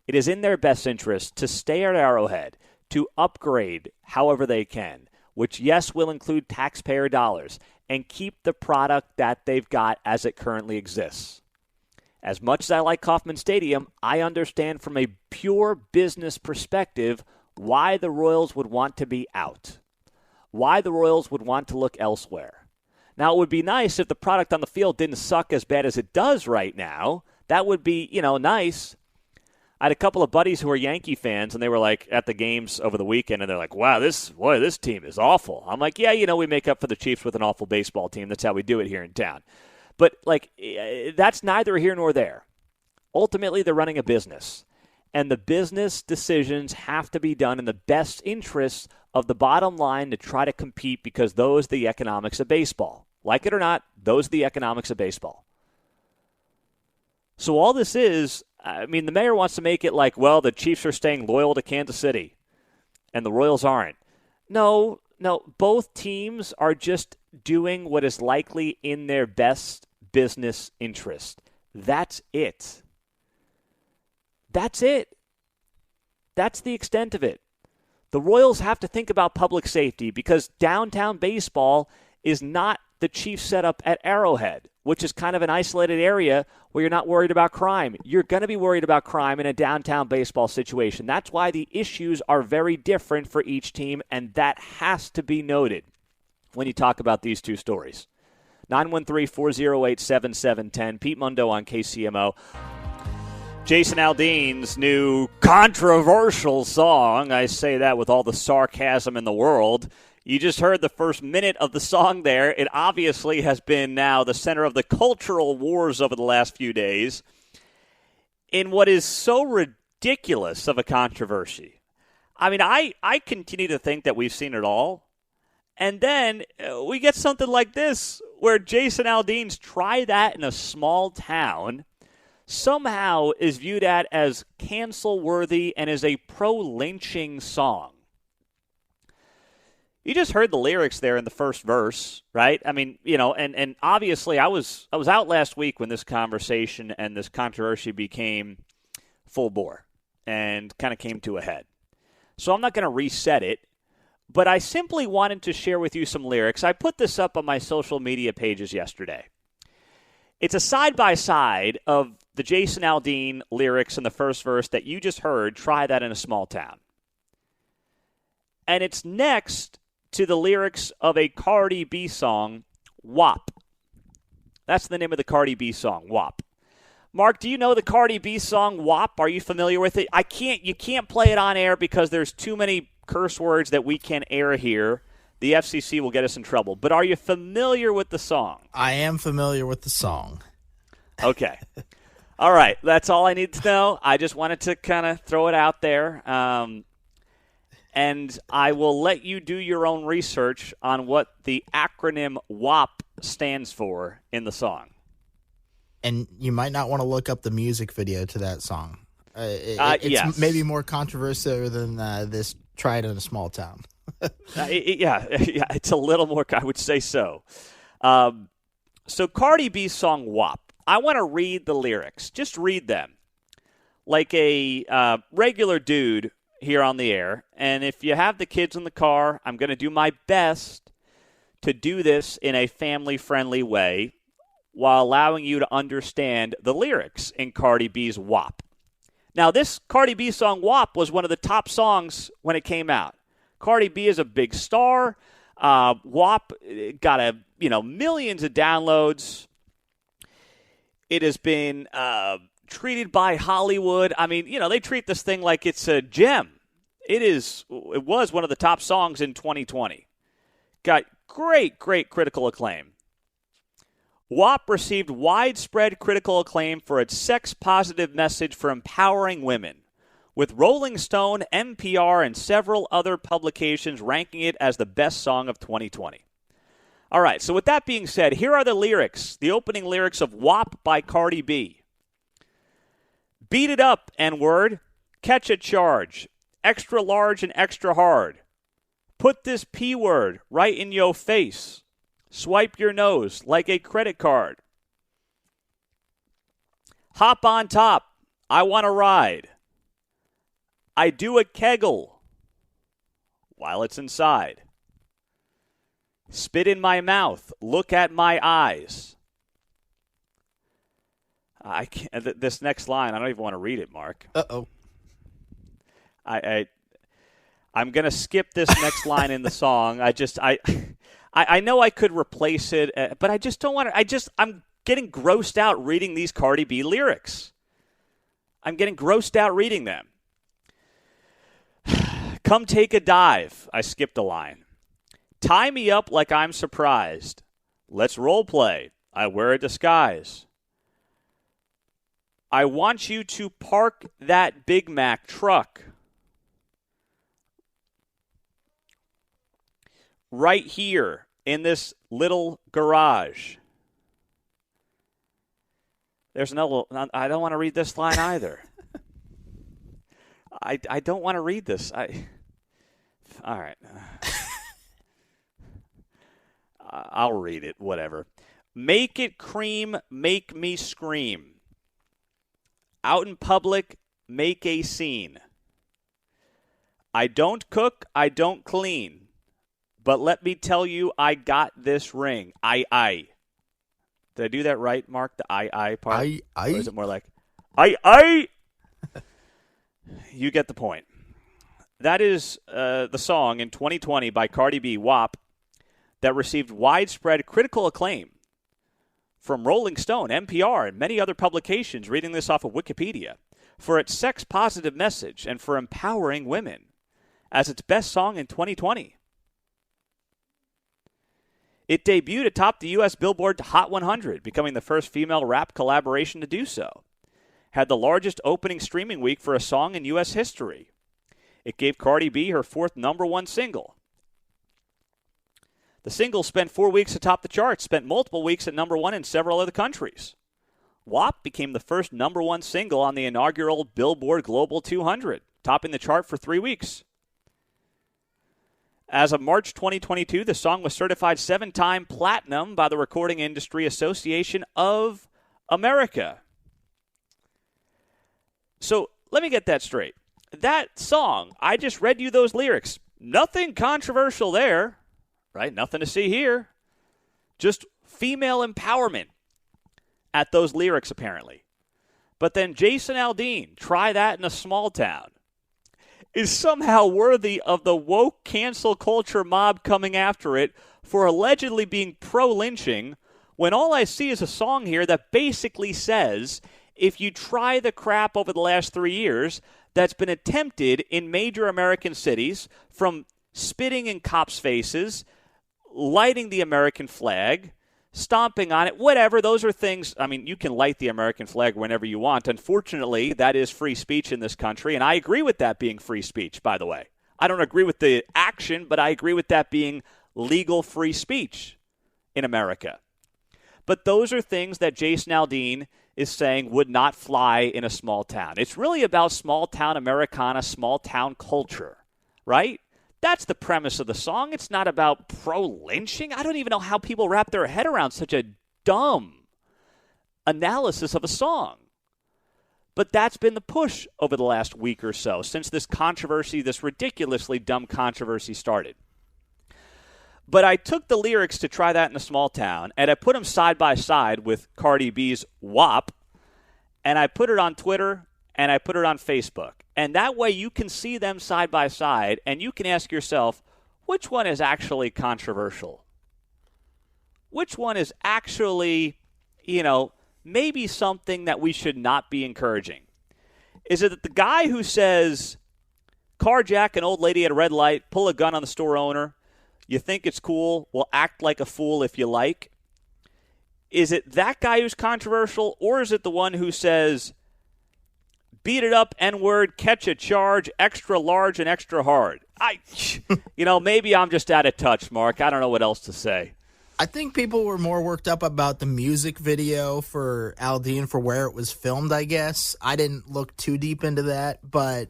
It is in their best interest to stay at Arrowhead, to upgrade however they can, which, yes, will include taxpayer dollars, and keep the product that they've got as it currently exists. As much as I like Kauffman Stadium, I understand from a pure business perspective why the Royals would want to be out, why the Royals would want to look elsewhere. Now, it would be nice if the product on the field didn't suck as bad as it does right now. That would be, nice. I had a couple of buddies who are Yankee fans, and they were at the games over the weekend, and they're like, wow, this team is awful. I'm like, yeah, we make up for the Chiefs with an awful baseball team. That's how we do it here in town. But, that's neither here nor there. Ultimately, they're running a business, and the business decisions have to be done in the best interests of the bottom line to try to compete, because those are the economics of baseball. Like it or not, those are the economics of baseball. So all this is, the mayor wants to make it the Chiefs are staying loyal to Kansas City and the Royals aren't. No, both teams are just doing what is likely in their best business interest. That's it. That's it. That's the extent of it. The Royals have to think about public safety, because downtown baseball is not the Chiefs setup at Arrowhead, which is kind of an isolated area where you're not worried about crime. You're going to be worried about crime in a downtown baseball situation. That's why the issues are very different for each team, and that has to be noted when you talk about these two stories. 913-408-7710. Pete Mundo on KCMO. Jason Aldean's new controversial song. I say that with all the sarcasm in the world. You just heard the first minute of the song there. It obviously has been now the center of the cultural wars over the last few days in what is so ridiculous of a controversy. I mean, I continue to think that we've seen it all. And then we get something like this where Jason Aldean's Try That in a Small Town somehow is viewed at as cancel-worthy and is a pro-lynching song. You just heard the lyrics there in the first verse, right? I mean, you know, and obviously I was out last week when this conversation and this controversy became full bore and kind of came to a head. So I'm not going to reset it, but I simply wanted to share with you some lyrics. I put this up on my social media pages yesterday. It's a side-by-side of the Jason Aldean lyrics in the first verse that you just heard, Try That in a Small Town. And it's next to the lyrics of a Cardi B song, WAP. That's the name of the Cardi B song, WAP. Mark, do you know the Cardi B song, WAP? Are you familiar with it? You can't play it on air because there's too many curse words that we can air here. The FCC will get us in trouble. But are you familiar with the song? I am familiar with the song. Okay. All right. That's all I need to know. I just wanted to kind of throw it out there. And I will let you do your own research on what the acronym WAP stands for in the song. And you might not want to look up the music video to that song. It's maybe more controversial than this Try It in a Small Town. Yeah, it's a little more, I would say so. So Cardi B's song WAP. I want to read the lyrics. Just read them. Like a regular dude here on the air. And if you have the kids in the car, I'm going to do my best to do this in a family-friendly way while allowing you to understand the lyrics in Cardi B's WAP. Now, this Cardi B song WAP was one of the top songs when it came out. Cardi B is a big star. WAP got millions of downloads. It has been treated by Hollywood. I mean, they treat this thing like it's a gem. It was one of the top songs in 2020. Got great critical acclaim. WAP received widespread critical acclaim for its sex-positive message for empowering women, with Rolling Stone, NPR, and several other publications ranking it as the best song of 2020. All right, so with that being said, here are the lyrics, the opening lyrics of WAP by Cardi B. Beat it up, N-word. Catch a charge. Extra large and extra hard. Put this P-word right in your face. Swipe your nose like a credit card. Hop on top. I want to ride. I do a kegel while it's inside. Spit in my mouth. Look at my eyes. I can't. This next line, I don't even want to read it, Mark. Uh-oh. I'm going to skip this next line in the song. I know I could replace it, but I just don't want to. I'm getting grossed out reading these Cardi B lyrics. I'm getting grossed out reading them. Come take a dive. I skipped a line. Tie me up like I'm surprised. Let's role play. I wear a disguise. I want you to park that Big Mac truck right here in this little garage. There's another. I don't want to read this line either. I don't want to read this. All right. I'll read it. Whatever. Make it cream. Make me scream. Out in public. Make a scene. I don't cook. I don't clean. But let me tell you, I got this ring. I. Did I do that right, Mark? The I part? I. Or is it more like, I? You get the point. That is the song in 2020 by Cardi B, WAP, that received widespread critical acclaim from Rolling Stone, NPR, and many other publications, reading this off of Wikipedia. for its sex-positive message and for empowering women as its best song in 2020. It debuted atop the U.S. Billboard Hot 100, becoming the first female rap collaboration to do so. Had the largest opening streaming week for a song in U.S. history. It gave Cardi B her 4th #1 single. The single spent 4 weeks atop the charts, spent multiple weeks at #1 in several other countries. WAP became the first #1 single on the inaugural Billboard Global 200, topping the chart for 3 weeks. As of March 2022, the song was certified 7-time platinum by the Recording Industry Association of America. So let me get that straight. That song, I just read you those lyrics. Nothing controversial there, right? Nothing to see here. Just female empowerment at those lyrics, apparently. But then Jason Aldean, try that in a small town, is somehow worthy of the woke cancel culture mob coming after it for allegedly being pro-lynching, when all I see is a song here that basically says, if you try the crap over the last 3 years that's been attempted in major American cities, from spitting in cops' faces, lighting the American flag, stomping on it, whatever, those are things. I mean, you can light the American flag whenever you want. Unfortunately, that is free speech in this country, and I agree with that being free speech, by the way. I don't agree with the action, but I agree with that being legal free speech in America. But those are things that Jason Aldean is saying would not fly in a small town. It's really about small town Americana, small town culture, right? That's the premise of the song. It's not about pro-lynching. I don't even know how people wrap their head around such a dumb analysis of a song. But that's been the push over the last week or so, since this controversy, this ridiculously dumb controversy started. But I took the lyrics to Try That in a Small Town, and I put them side by side with Cardi B's WAP, and I put it on Twitter, and I put it on Facebook. And that way you can see them side by side, and you can ask yourself, which one is actually controversial? Which one is actually, maybe something that we should not be encouraging? Is it the guy who says, carjack an old lady at a red light, pull a gun on the store owner, you think it's cool, well, act like a fool if you like? Is it that guy who's controversial, or is it the one who says, beat it up, N-word, catch a charge, extra large and extra hard? Maybe I'm just out of touch, Mark. I don't know what else to say. I think people were more worked up about the music video for Aldean, for where it was filmed, I guess. I didn't look too deep into that, but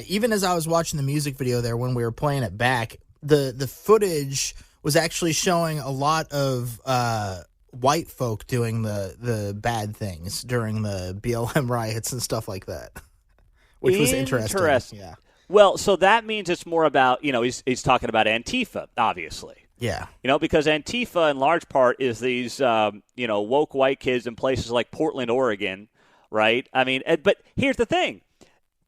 even as I was watching the music video there when we were playing it back, the footage was actually showing a lot of white folk doing the bad things during the BLM riots and stuff like that, which was interesting. Yeah. Well, so that means it's more about, he's talking about Antifa, obviously. Yeah. Because Antifa, in large part, is these, woke white kids in places like Portland, Oregon, right? I mean, but here's the thing.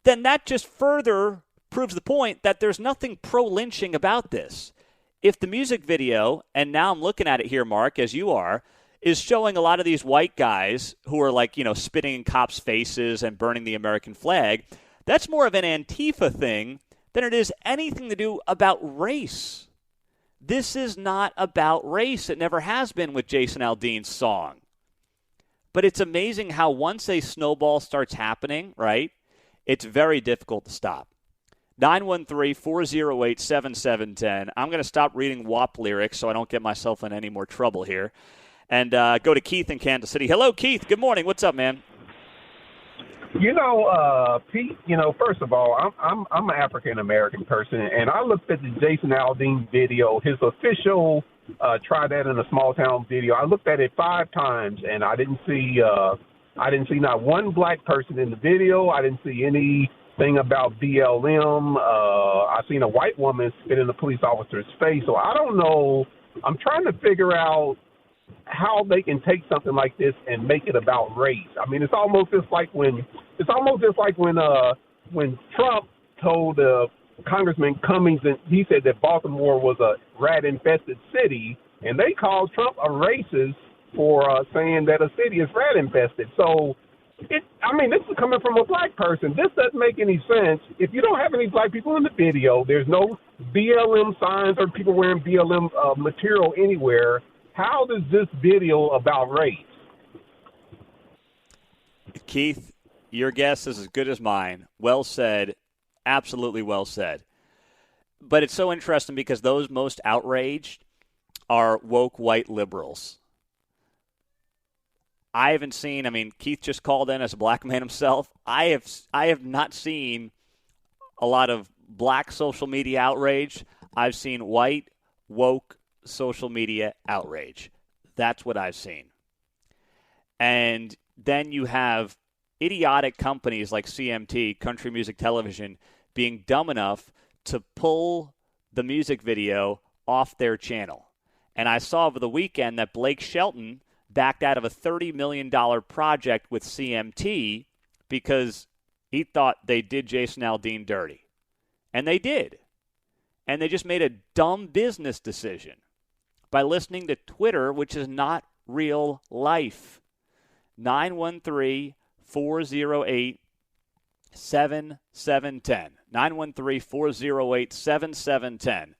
Then that just further proves the point that there's nothing pro-lynching about this. If the music video, and now I'm looking at it here, Mark, as you are, is showing a lot of these white guys who are spitting in cops' faces and burning the American flag, that's more of an Antifa thing than it is anything to do about race. This is not about race. It never has been with Jason Aldean's song. But it's amazing how once a snowball starts happening, right, it's very difficult to stop. 913-408-7710. I'm going to stop reading WAP lyrics so I don't get myself in any more trouble here. And go to Keith in Kansas City. Hello, Keith. Good morning. What's up, man? Pete, first of all, I'm an African-American person, and I looked at the Jason Aldean video, his official Try That in a Small Town video. I looked at it 5 times, and I didn't see not one black person in the video. I didn't see anything about BLM. I seen a white woman spit in the police officer's face. So I don't know. I'm trying to figure out how they can take something like this and make it about race. I mean, it's almost just like when Trump told Congressman Cummings, and he said that Baltimore was a rat-infested city, and they called Trump a racist for saying that a city is rat-infested. So I mean, this is coming from a black person. This doesn't make any sense. If you don't have any black people in the video, there's no BLM signs or people wearing BLM material anywhere. How does this video about race? Keith, your guess is as good as mine. Well said. Absolutely well said. But it's so interesting because those most outraged are woke white liberals. I haven't seen, Keith just called in as a black man himself. I have not seen a lot of black social media outrage. I've seen white, woke social media outrage. That's what I've seen. And then you have idiotic companies like CMT, Country Music Television, being dumb enough to pull the music video off their channel. And I saw over the weekend that Blake Shelton backed out of a $30 million project with CMT because he thought they did Jason Aldean dirty. And they did. And they just made a dumb business decision by listening to Twitter, which is not real life. 913-408-7710. 913-408-7710.